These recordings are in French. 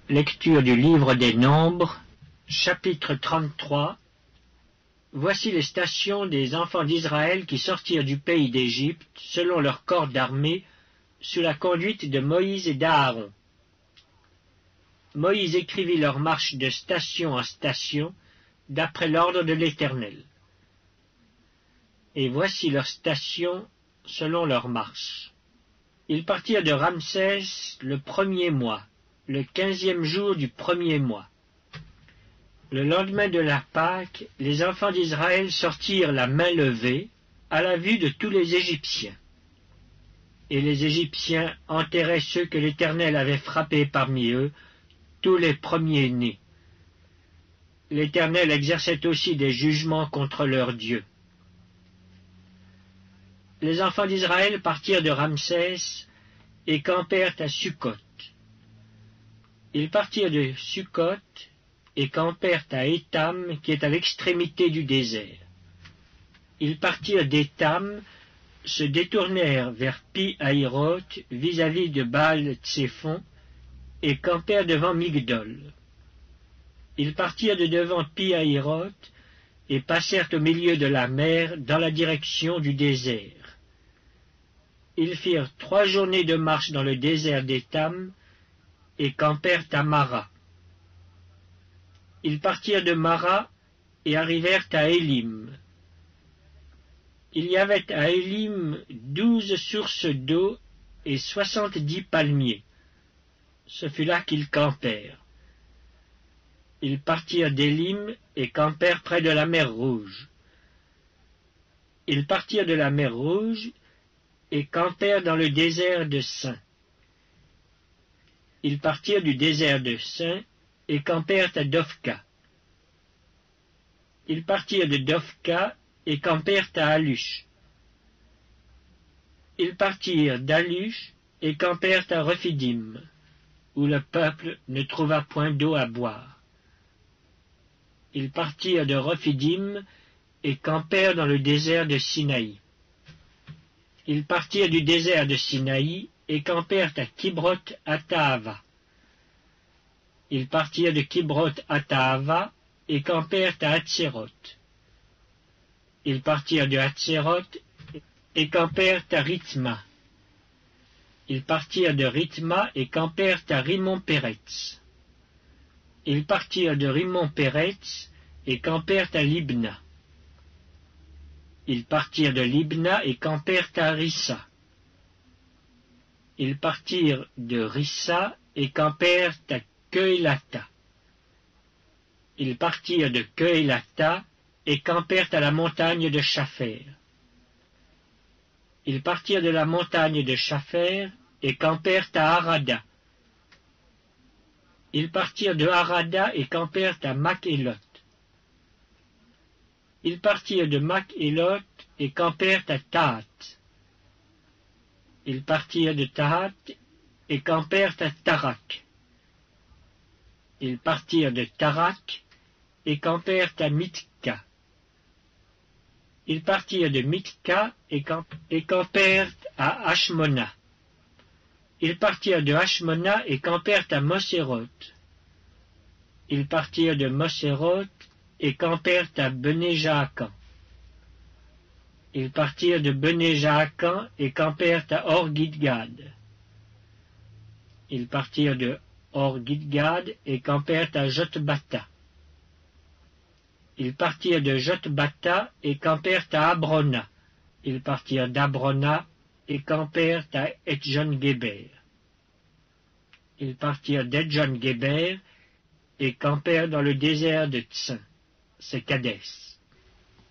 Lecture du livre des Nombres, chapitre 33. Voici les stations des enfants d'Israël qui sortirent du pays d'Égypte, selon leur corps d'armée, sous la conduite de Moïse et d'Aaron. Moïse écrivit leur marche de station en station, d'après l'ordre de l'Éternel. Et voici leurs stations selon leur marche. Ils partirent de Ramsès le premier mois, le 15e jour du premier mois. Le lendemain de la Pâque, les enfants d'Israël sortirent la main levée, à la vue de tous les Égyptiens. Et les Égyptiens enterraient ceux que l'Éternel avait frappés parmi eux, tous les premiers-nés. L'Éternel exerçait aussi des jugements contre leurs dieux. Les enfants d'Israël partirent de Ramsès et campèrent à Sukkot. Ils partirent de Sukkot et campèrent à Étam, qui est à l'extrémité du désert. Ils partirent d'Étam, se détournèrent vers Pi-Hahiroth, vis-à-vis de Baal-Tséphon, et campèrent devant Migdol. Ils partirent de devant Pi-Hahiroth et passèrent au milieu de la mer dans la direction du désert. Ils firent 3 journées de marche dans le désert d'Étam et campèrent à Mara. Ils partirent de Mara et arrivèrent à Élim. Il y avait à Élim 12 sources d'eau et 70 palmiers. Ce fut là qu'ils campèrent. Ils partirent d'Élim et campèrent près de la mer Rouge. Ils partirent de la mer Rouge et campèrent dans le désert de Sin. Ils partirent du désert de Sin et campèrent à Dofka. Ils partirent de Dofka et campèrent à Alush. Ils partirent d'Alush et campèrent à Rephidim, où le peuple ne trouva point d'eau à boire. Ils partirent de Rephidim et campèrent dans le désert de Sinaï. Ils partirent du désert de Sinaï et campèrent à Kibroth-Hattaava. Ils partirent de Kibroth-Hattaava et campèrent à Hatséroth. Ils partirent de Hatséroth et campèrent à Rithma. Ils partirent de Rithma et campèrent à Rimon-Péretz. Ils partirent de Rimon-Péretz et campèrent à Libna. Ils partirent de Libna et campèrent à Rissa. Ils partirent de Rissa et campèrent à Kehelata. Ils partirent de Kehelata et campèrent à la montagne de Shapher. Ils partirent de la montagne de Shapher et campèrent à Harada. Ils partirent de Harada et campèrent à Makhelot. Ils partirent de Makhelot et campèrent à Tahat. Ils partirent de Tahat et campèrent à Tarak. Ils partirent de Tarak et campèrent à Mitka. Ils partirent de Mitka et campèrent à Hashmona. Ils partirent de Hashmona et campèrent à Moséroth. Ils partirent de Moséroth et campèrent à Bené-Jaakan. Ils partirent de Bené-Jaakan et campèrent à Or-Gidgad. Ils partirent de Or-Gidgad et campèrent à Jotbata. Ils partirent de Jotbata et campèrent à Abrona. Ils partirent d'Abrona et campèrent à Etjon-Géber. Ils partirent d'Etjon-Géber et campèrent dans le désert de Tsin. C'est Kadès.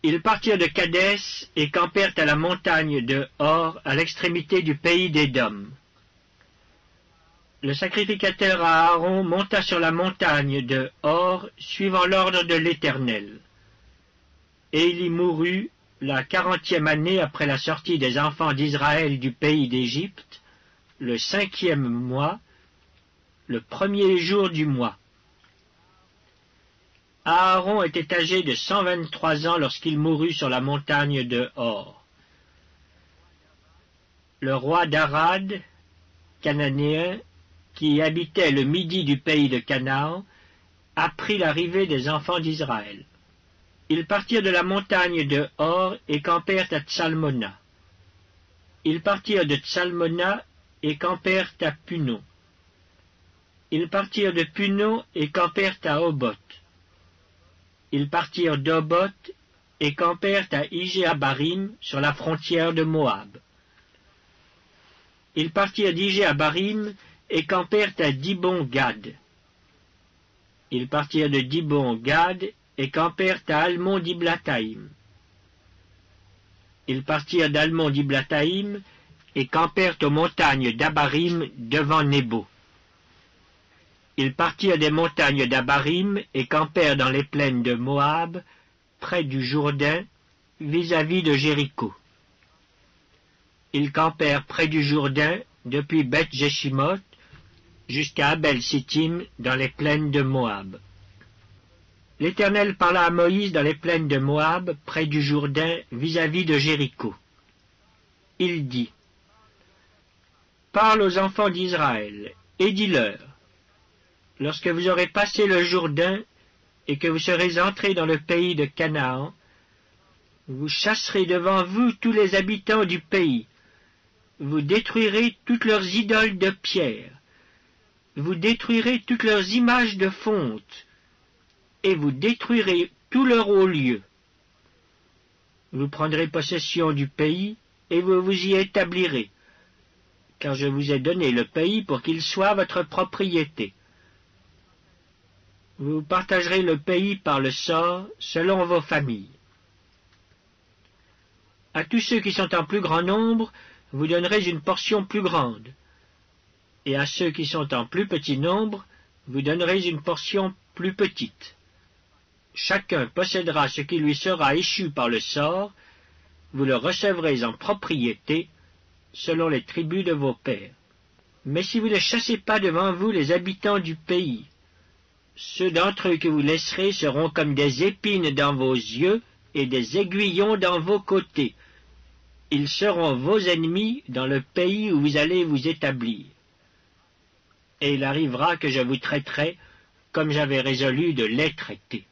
Ils partirent de Kadès et campèrent à la montagne de Hor, à l'extrémité du pays d'Édom. Le sacrificateur Aaron monta sur la montagne de Hor, suivant l'ordre de l'Éternel. Et il y mourut la 40e année après la sortie des enfants d'Israël du pays d'Égypte, le 5e mois, le 1er jour du mois. Aaron était âgé de 123 ans lorsqu'il mourut sur la montagne de Hor. Le roi d'Arad, cananéen, qui habitait le midi du pays de Canaan, apprit l'arrivée des enfants d'Israël. Ils partirent de la montagne de Hor et campèrent à Tsalmona. Ils partirent de Tsalmona et campèrent à Punon. Ils partirent de Punon et campèrent à Oboth. Ils partirent d'Oboth et campèrent à Ijé-Abarim sur la frontière de Moab. Ils partirent d'Ijé-Abarim et campèrent à Dibon-Gad. Ils partirent de Dibon-Gad et campèrent à Almon-Diblathaïm. Ils partirent d'Almon-Diblathaïm et campèrent aux montagnes d'Abarim devant Nebo. Ils partirent des montagnes d'Abarim et campèrent dans les plaines de Moab, près du Jourdain, vis-à-vis de Jéricho. Ils campèrent près du Jourdain, depuis Beth-Jeshimoth, jusqu'à Abel-Sittim, dans les plaines de Moab. L'Éternel parla à Moïse dans les plaines de Moab, près du Jourdain, vis-à-vis de Jéricho. Il dit, « Parle aux enfants d'Israël, et dis-leur, lorsque vous aurez passé le Jourdain, et que vous serez entrés dans le pays de Canaan, vous chasserez devant vous tous les habitants du pays, vous détruirez toutes leurs idoles de pierre, vous détruirez toutes leurs images de fonte, et vous détruirez tous leurs hauts lieux. Vous prendrez possession du pays, et vous vous y établirez, car je vous ai donné le pays pour qu'il soit votre propriété. Vous partagerez le pays par le sort, selon vos familles. À tous ceux qui sont en plus grand nombre, vous donnerez une portion plus grande, et à ceux qui sont en plus petit nombre, vous donnerez une portion plus petite. Chacun possédera ce qui lui sera échu par le sort, vous le recevrez en propriété, selon les tribus de vos pères. Mais si vous ne chassez pas devant vous les habitants du pays, ceux d'entre eux que vous laisserez seront comme des épines dans vos yeux et des aiguillons dans vos côtés. Ils seront vos ennemis dans le pays où vous allez vous établir. Et il arrivera que je vous traiterai comme j'avais résolu de les traiter.